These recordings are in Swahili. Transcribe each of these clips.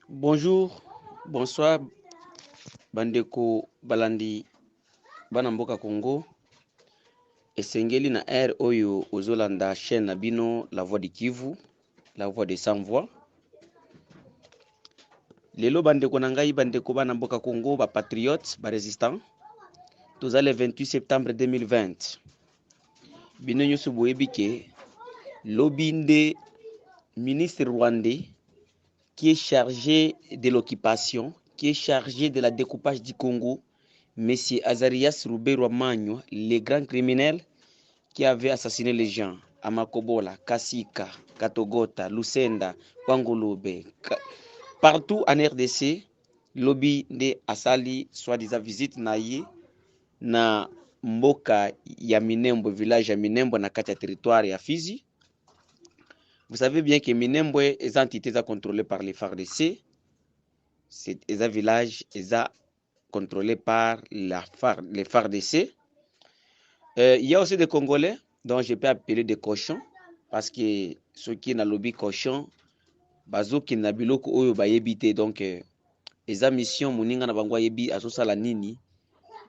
Bonjour, bonsoir, bandeko balandi bana mboka Congo. Esengeli na air oyo ozolanda chaîne na bino La Voix du Kivu, La Voix des Sans Voix. Lelo bandeko na ngai bandeko bana mboka Congo ba patriotes, ba résistants. Toza le 28 septembre 2020. Bino nyusu boyebi ke lobi nde ministre rwandais qui est chargé de l'occupation, qui est chargé de la découpage du Congo, Monsieur Azarias Ruberwa Magno, le grand criminel qui avait assassiné les gens à Makobola, Kasika, Katogota, Lucenda, Wangolobe, partout en RDC, lobby de Asali, soi-disant visite naye na mboka ya Minembo, village ya Minembo na kati ya territoire ya Fizi. Vous savez bien que Minembo est entité contrôlée par les FARDC. C'est un village contrôlé par les FARDC. Il y a aussi des Congolais dont je peux appeler des cochons parce que ceux qui n'ont lobby cochon, bazo qui n'a biloko oyo bayebite donc eza mission muninga na bango yebi asosala nini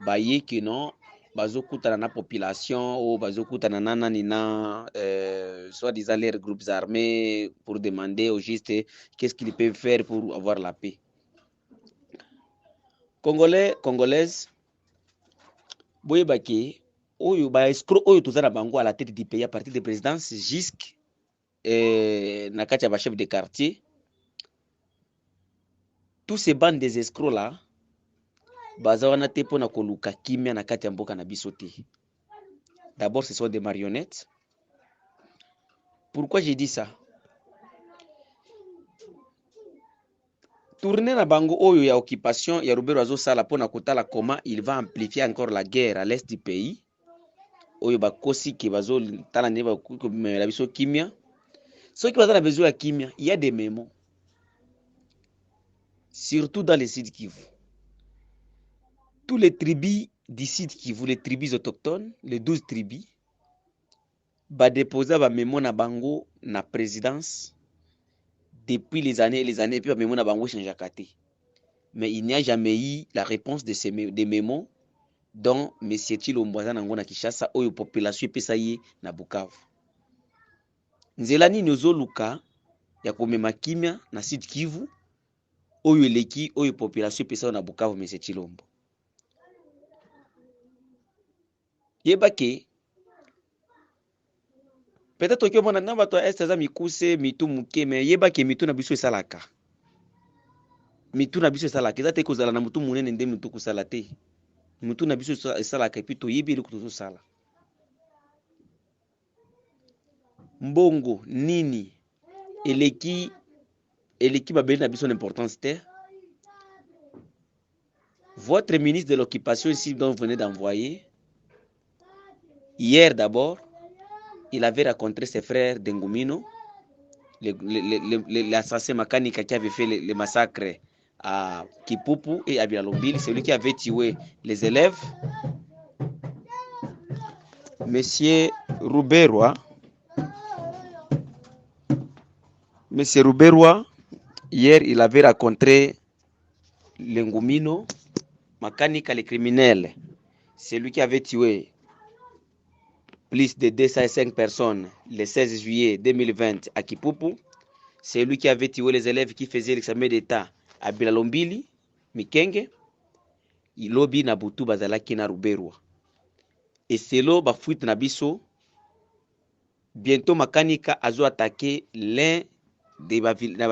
baye que non bazo kutana na population ou bazo kutana na nani na soit disant les groupes armés pour demander au juste qu'est-ce qu'ils peuvent faire pour avoir la paix. Congolais, Congolaises, boyebaki oyo ba escroc oyo toza na bango à la tête du pays à partir de présidence jusqu'à na kati ya ba chef de quartier. Tous ces bandes des escrocs là baza wana te pona koluka kimia na kati ya mboka na biso te. D'abord ce sont des marionnettes. Pourquoi j'ai dit ça? Tourner na bango oyo ya occupation ya Rubero azosala pona kotala comment il va amplifier encore la guerre à l'est du pays. Oyo bakosi ke bazo tala ne ba la biso kimia. Ceux qui ont besoin de kimia, il y a des mémos. Surtout dans les Sud Kivu. Tous les tribus du Sud Kivu, les tribus autochtones, les 12 tribus, ba déposer ba mémo na bango na présidence depuis les années, puis ba mémo na bango change kate. Mais il n'y a jamais eu la réponse de ces des mémos dont M. Tshilombo nango na Kinshasa oyo population epesa ye na Bukavu. Nzela nini ozoluka ya komema kimia na Sud Kivu oyo eleki oyo population epesa na Bukavu M. Tshilombo. Yebake peut-être que mona na bato est za mikuse mitu muke mais yebake mitu na biso esalaka. Mitu na biso esalaka eza te kozala na mutu munene nde mitu kusala te. Mitu na biso esalaka epi toyebi eloko tozosala. Mbongo nini eleki babeli na biso l'importance te. Votre ministre de l'occupation ici dont vous venez d'envoyer, hier d'abord, il avait rencontré ses frères d'Engumino, l'assassin Makanika qui avait fait le massacre à Kipupu et à Bilalombili, celui qui avait tué les élèves. Monsieur Ruberwa, hier, il avait rencontré l'Engumino, Makanika, les criminels, celui qui avait tué plus de 205 personnes le 16 juillet 2020 à Kipupu. C'est lui qui avait tué les élèves qui faisaient l'examen d'État à Bilalombili, Mikenge. Il lobi na butu bazalaki na Ruberwa. Et c'est là ba fuite na biso. Bientôt Makanika azo attaqué l'un des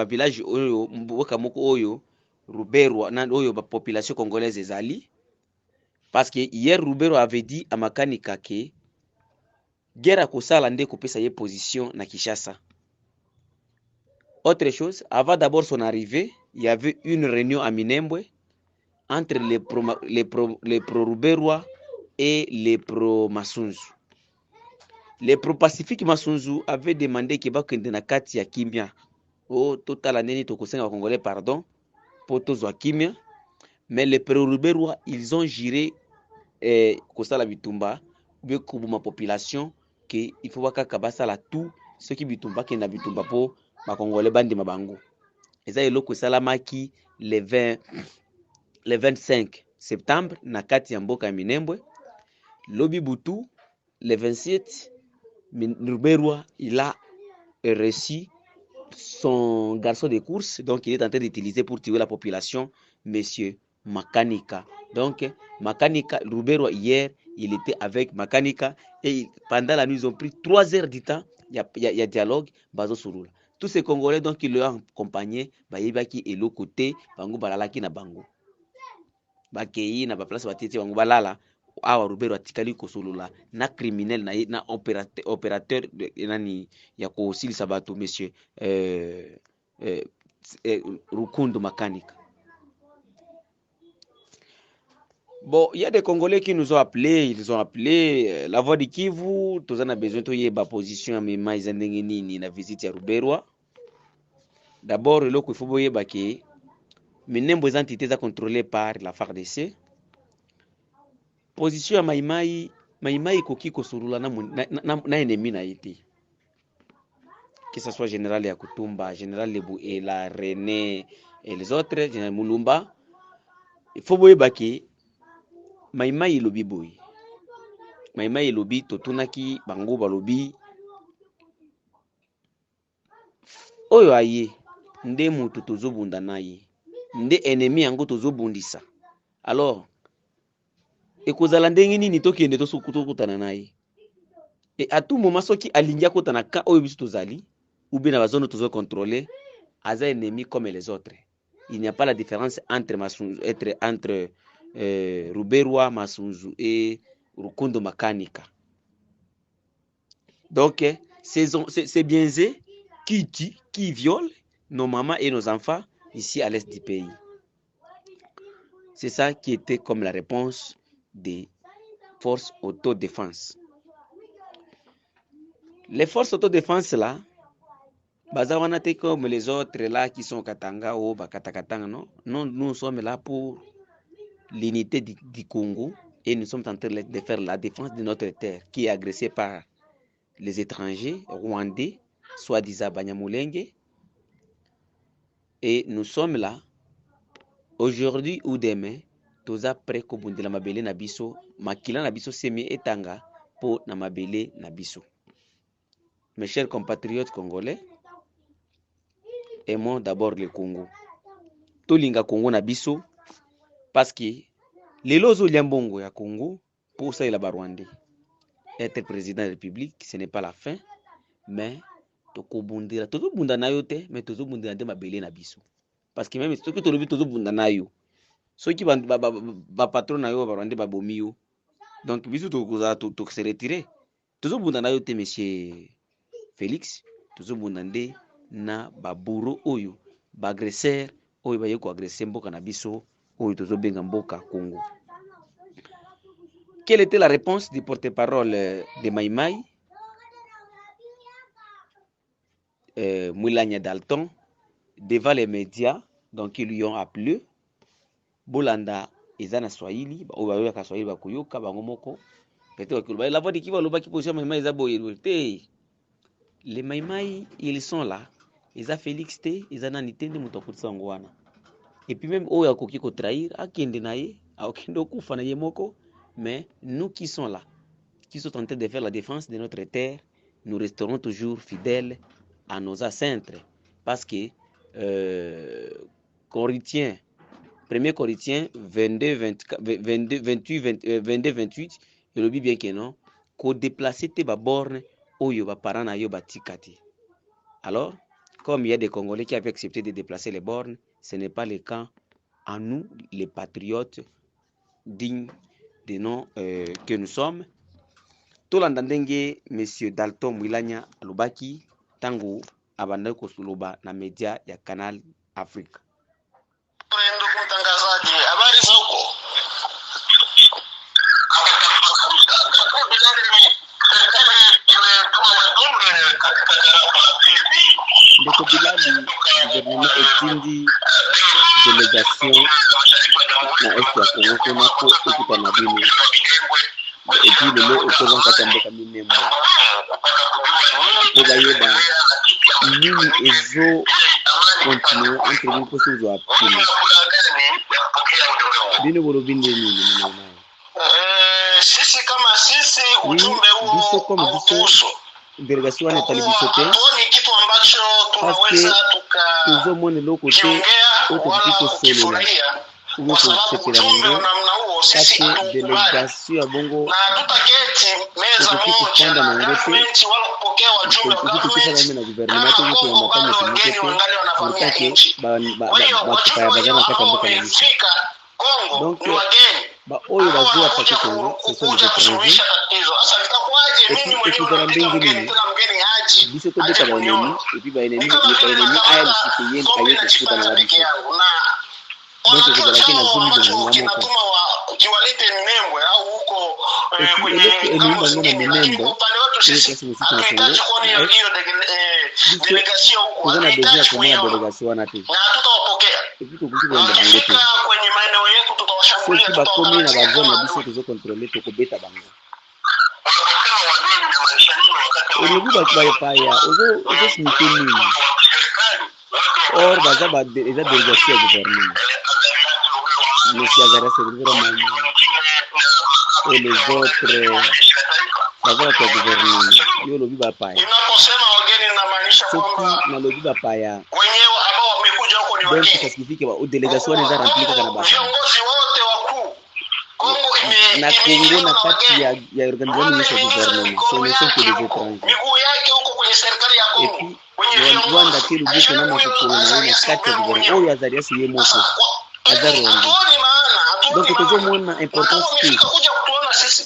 villages oyo mboka moko oyo Ruberwa na oyo ba population congolaise ezali. Parce que hier Ruberwa avait dit à Makanika que guerre à kosala nde kopesa ye position na Kinshasa. Autre chose, avant d'abord son arrivée, il y avait une réunion à Minembwe entre les pro-Ruberwa et les pro-Masunzu. Les pro-Pacifique Masunzu avaient demandé que bakende na kati ya kimia. Oh, total neni tokosenga congolais pardon, pour tozwa kimia. Mais les pro-Ruberwa, ils ont juré kosala bitumba, bien kubuma population que il faut kaka basala tout ce qui bitumba kenda bitumba po ba congolais bandi mabango. eza eloko esalamaki le 25 septembre na kati ya mboka ya Minembwe. Lobi butu le 27 Ruberwa il a reçu son garçon de course, donc il est en train d'utiliser pour tuer la population, monsieur Makanika. Donc Makanika, Ruberwa hier il était avec Makanika et pendant la nuit ils ont pris 3 heures du temps. Il y a dialogue bazo surula. Tous ces Congolais donc qui l'ont accompagné bayebaki elo côté bango balalaki na bango bakei na ba place batiti bango balala awa Ruberwa atikali kosolula na criminel na opérateur nani ya kosilisa bato monsieur Rukundo Makanika. Bon, il y a des Congolais qui nous ont appelés, ils ont appelé la voix de Kivu, tous on a besoin de y position à mes mains ni na visite à Ruberwa. D'abord, le qu'il faut voyer que Minembwe entités contrôlées par la FARDC. Position à Maïmaï koki kosurula na ennemi na été. Que ce soit général Yakutumba, général Lebu et la René et les autres, général Mulumba. Il faut voyer que Maïmaï lobi boy. Maïmaï lobi totunaki bango balobi. Oyo aye nde mutu tozobunda naye. Nde ennemi yango tozobundisa. Alors ekozala ndenge nini tokende tosukutana naye. Et à tout moment soki alingia kotana ka oyo biso tozali ou bien na bazone tozo contrôler aza ennemi comme les autres. Il n'y a pas la différence entre Ruberwa, Masunzu et Rukundo Makanika. Donc, c'est bien eux qui tuent, qui violent nos mamans et nos enfants ici à l'est du pays. C'est ça qui était comme la réponse des forces autodéfense. Les forces autodéfense là, bazawana te comme les autres là qui sont Katanga ou Bakatakatanga, non. Non, nous sommes là pour l'unité du Congo et nous sommes en train de faire la défense de notre terre qui est agressée par les étrangers rwandais, soi-disant Banyamulenge. Et nous sommes là aujourd'hui ou demain, tous après Kobundi la mabele nabiso, makila nabiso semi etanga pour na mabele nabiso. Mes chers compatriotes congolais, aimons d'abord le Congo. Tolinga Congo nabiso parce que les lozo liambongo ya Congo pour ça il a Rwandais. Être président de la République, ce n'est pas la fin, mais tokobundira tozobunda nayo te, mais tozobundira de mabele nabiso. Parce que même ce que tolobi tozobunda nayo, ceux qui ba patron nayo ba Rwandais ba bomiyo. Donc biso tokoza to se retirer. Tozobunda nayo te monsieur Félix, tozobunda nde na baburo oyo, ba agresseur oyo ba yeko agresser mboka na biso oyo tozobenga mboka Congo. Quelle était la réponse du porte-parole de Maïmaï, Moulania Dalton, devant les médias, donc ils lui ont appelé Bolanda Ezana Swahili, Obayoka ka Swahili bakuyoka bangomoko. La voix de qui va le baki position Maïmaï Ezaboye. Les Maïmaï, ils sont là. Ils ont Félix T, ils ont Nitende Mutokutsa Ngwana. Et puis même Oya Koki ko trahir, akende naye, akende okufa na yemoko. Mais nous qui sommes là, qui sont en train de faire la défense de notre terre, nous resterons toujours fidèles à nos ancêtres. Parce que Corinthiens, 1er Corinthiens 22-28, il le dit bien que non, qu'on déplace tes bornes, oyo ba parents na yo batikati. Alors, comme il y a des Congolais qui avaient accepté de déplacer les bornes, ce n'est pas le cas à nous, les patriotes dignes des noms que nous sommes. Tolandandenge monsieur Dalton Mwilanya Lubaki tangu abanda kusuloba na media ya Canal Africa. Ndugu mtangazaji, habari za huko? Ndeko Bilali, gouvernement etindi délégation na est ya Congo kuna po ekuta na bino. Et puis le mot okoza kata mboka Minembwe. Obayeba nini ezo continue entre nous pour se voir pili bino bolo binde nini mnaona sisi kama sisi ujumbe huo hautuhusu. Delegation ya televisote Hatuoni kitu ambacho tunaweza tukakiongea wala kukifurahia kwa sababu ujumbe wa namna huo sisi delegation ya bongo na tutaketi meza moja na government wala kupokea wajumbe wa government kama Kongo bado wageni wangali wanavamia nchi. Kwa hiyo wajumbe ambao wamefika Kongo ni wageni oyo bazua pa Kongo kuja kusuluhisha tatizo. Sasa itakuwaje mimi mwenyewe mgeni haji biso ko beta baenemi epi baenemi aya lisiki yen ayo kufuta na biso donc kuzalaki na zumi de ngamo ko jiwalete Minembwe au huko kwenye kama sio Minembwe upande wetu sisi tunahitaji kuona hiyo delegation huko kuna tunahitaji delegation na delegation na te na tutawapokea epi ko kuki kwenda bango te kwenye maeneo yetu tutawashambulia sisi bakomi na bazona biso tuzo contrôler to kobeta bango Ulibu bakipaya ozo sinike nini or baza ba eza delegation ya gouvernement Monsieur Azara Sebulira Mani et les autres baza kwa gouvernement yo lobi bapaya inaposema wageni inamaanisha kwamba na lobi bapaya wenyewe ambao wamekuja huko ni donc wageni signifie ba delegation eza remplika kana basa viongozi wote wakuu Kongo na Kongo na kati ya organisation ya gouvernement ce ne sont que des étrangers miguu yake huko kwenye serikali ya Kongo kwenye Rwanda kile buko na makukolo na ina kati ya gouvernement oyo Azaria siye moko Azaronda donc tuzo mona importance que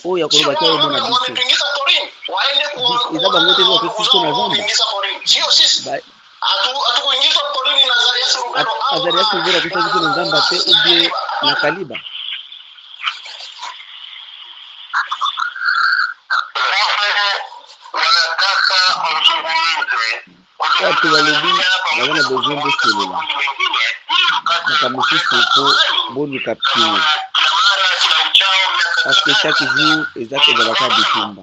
oyo akoloba kwa mona biso eza bango te kwa sisi na Zambia sio sisi hatukuingizwa porini na Azaria Silvera kutoka na Zambia te ubie na Kaliba watu walibi wana besoin de cellule kama sisi ko bonu kaptini parce que chaque jour ezake za bakabi tumba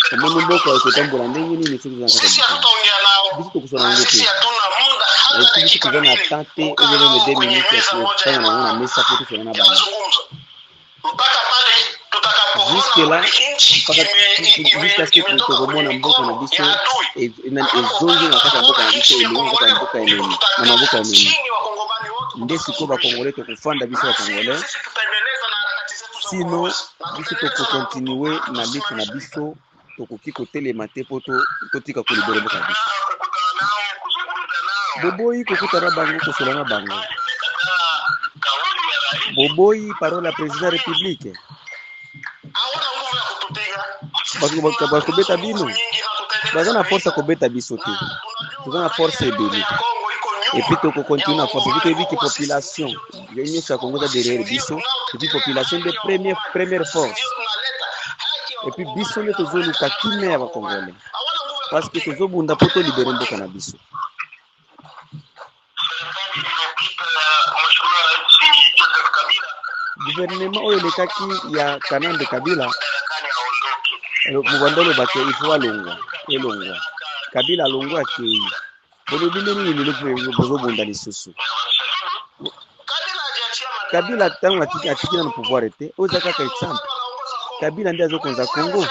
kama mboko wa kutambula ndenge nini siku za sisi tutaongea nao bisu kusona ngote sisi hatuna muda hata dakika kama 30 au même 2 minutes kwa na mesa pour faire na bana mpaka pale tutakapoona jusqu'à ce que tukomona mboko na biso ezongi na kata mboko na biso elimu kata mboko ya nini na maboko ya nini ndesi ko ba congolais to kufanda biso ba congolais sino biso to continuer na litre na biso to kokiko telema te poto totika ko libere mboka biso boboyi kokutana bango kosolana bango boboyi parole ya président république bakobeta bino baza na force kobeta biso te toza na force ebele epuis tokokontinue na force vito ebiki population nyonso ya Kongo eza derrière biso epuis population de première force epuis biso nde tozoluka kimia ya bakongolais parce que tozobunda mpo tolibere mboka na biso gouvernement oyo elekaki ya Kanambe Kabila mubandolo bake ifo elongwa Kabila alongwa akei bolobi nini lelo bozobunda lisusu Kabila tango atikina na pouvoir te oza kaka exemple Kabila ndi azokonza Kongo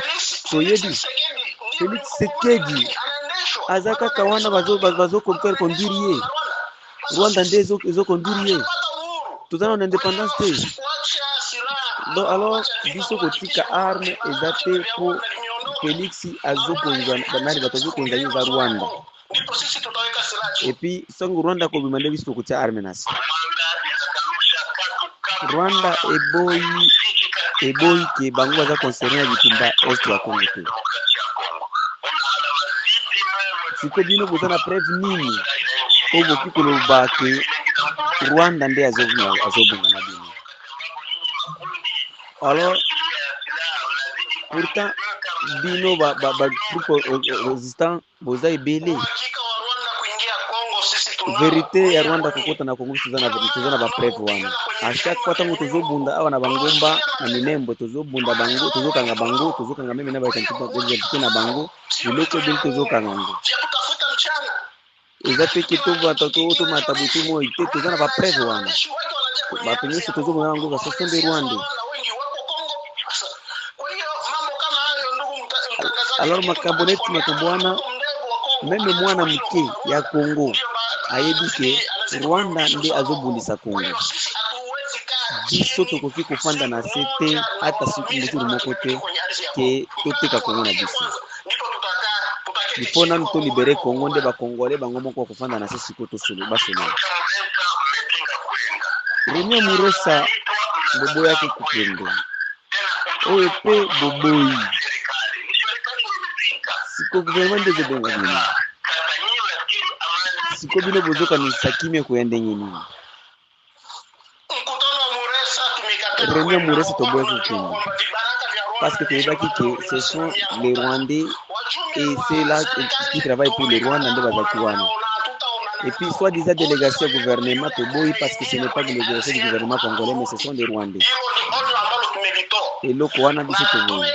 toyebi Félix Tshisekedi aza kaka wana bazokonduire ye Rwanda ndi ezokonduire ye tozana na indépendance te donc alors biso kotika arme eza te po Félix azokonza banani batazokonza ye za Rwanda et puis sango Rwanda ko bimande biso kotia arme nasi Rwanda eboyi ke bango baza concerné bitumba est ya Congo te siko bino bozana preuve nini obo kikoloba ke Rwanda nde azobunga na bino alors pourtant bino ba groupe résistant boza ebele vérité ya Rwanda kokota na Kongo tuzana ba preuve wana a chaque fois tango tozobunda awa na bangomba na Minembwe tozobunda bango tozokanga meme na ba kantipa na bango biloko bili tozokanga ngo Exacte que tu vas tu matabutu moi te tu zana ba preve wana. Ba penyesho tuzo mwana nguvu sasa sonde Rwanda. Alors makaboneti makubwana meme mwana mke ya Kongo ayebike Rwanda ndi azobundisa Kongo. Biso tokoki kufanda na sete hata siku muturu moko te ke toteka Kongo na biso. Ipona nto libere Kongo nde ba Congolais bango moko kufanda na sisi ko tosolo basolo. Rene Muresa bobo yake kupendo. Oye pe boboyi. Siko gouvernement de Zedonga bino. Siko bino bozoka ni sakime kuyande nyini. Rene Muresa to boye kupendo. Parce que tu que ce sont les Rwandais et c'est là qui travaillent pour les Rwandais de Bazakiwana. Et puis soit-disant délégation gouvernement to boy parce que ce n'est pas une délégation du gouvernement congolais mais ce sont des Rwandais. Et le Kouana biso to boy.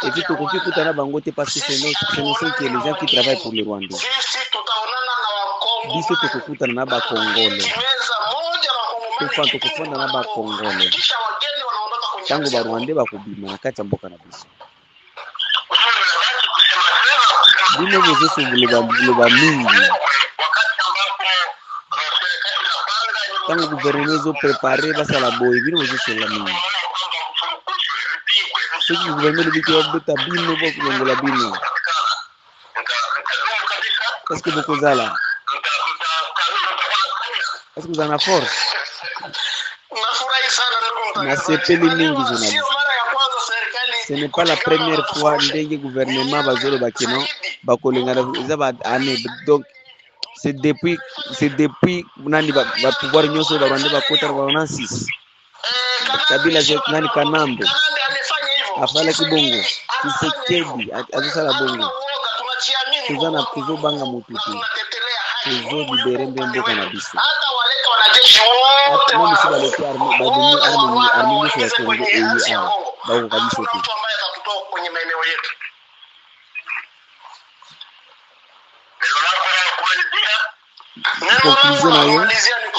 Et puis to koki kutana bangote parce que ce ne sont que les gens qui travaillent pour les Rwandais. Biso to kokutana na ba Congolais. To kufanda na ba Congolais. Tangu ba Rwandais bakubima na kati mboka na biso. Bino bozo buloba mingi. Tangu gouvernement zo préparer basa la boy bino bozo la mingi. Ce qui gouvernement dit que bota bino bo kulongola bino. Parce que beaucoup zala. Est-ce que vous en avez force? Na sepeli mingi journaliste. Ce n'est pas la première fois que le gouvernement bazolo bakino bakolengana za année. Donc c'est depuis nani ba pouvoir nyoso ba Rwanda bakota ba 6 Kabila nani Kanambe afala kibongo Tshisekedi azisala bongo tuzana kuzobanga mututu tuzo libere mboka na biso mimi si baleta army ya Kongo bako kabisa tu kwenye maeneo yetu.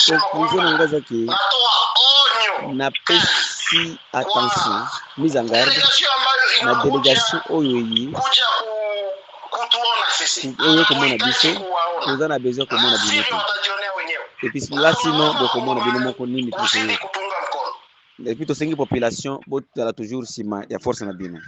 Conclusion ngaza ki na pesi attention mise en garde na délégation oyoyi oyo komona biso toza na besoin komona bino et puis là sinon bokomona bino moko nini tukoyo et puis tosengi population botala toujours sima ya force na bino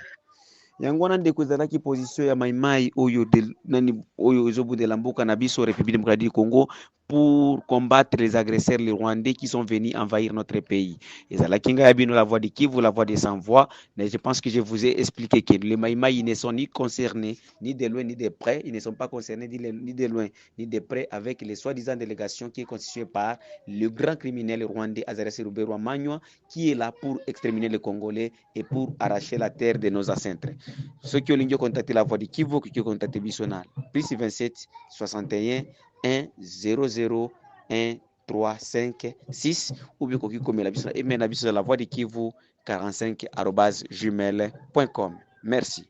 yango wana ndeko ezalaki position ya maimai oyo de nani oyo ezobundela mboka na biso République démocratique du Congo pour combattre les agresseurs les Rwandais qui sont venus envahir notre pays. Ezalaki nga bino la voix de Kivu, la voix des sans voix, mais je pense que je vous ai expliqué que les maimai ne sont ni concernés ni de loin ni de près, ils ne sont pas concernés ni de loin ni de près avec les soi-disant délégations qui est constituée par le grand criminel rwandais Azarese Ruberwa Manywa qui est là pour exterminer les Congolais et pour arracher la terre de nos ancêtres. Ceux qui ont contacté la voix de Kivu, qui ont contacté Bissonal, plus 27 61 1 00 1 3 5 6 ou bien qui comme la Bissonal et la voix de Kivu 45@gmail.com. Merci.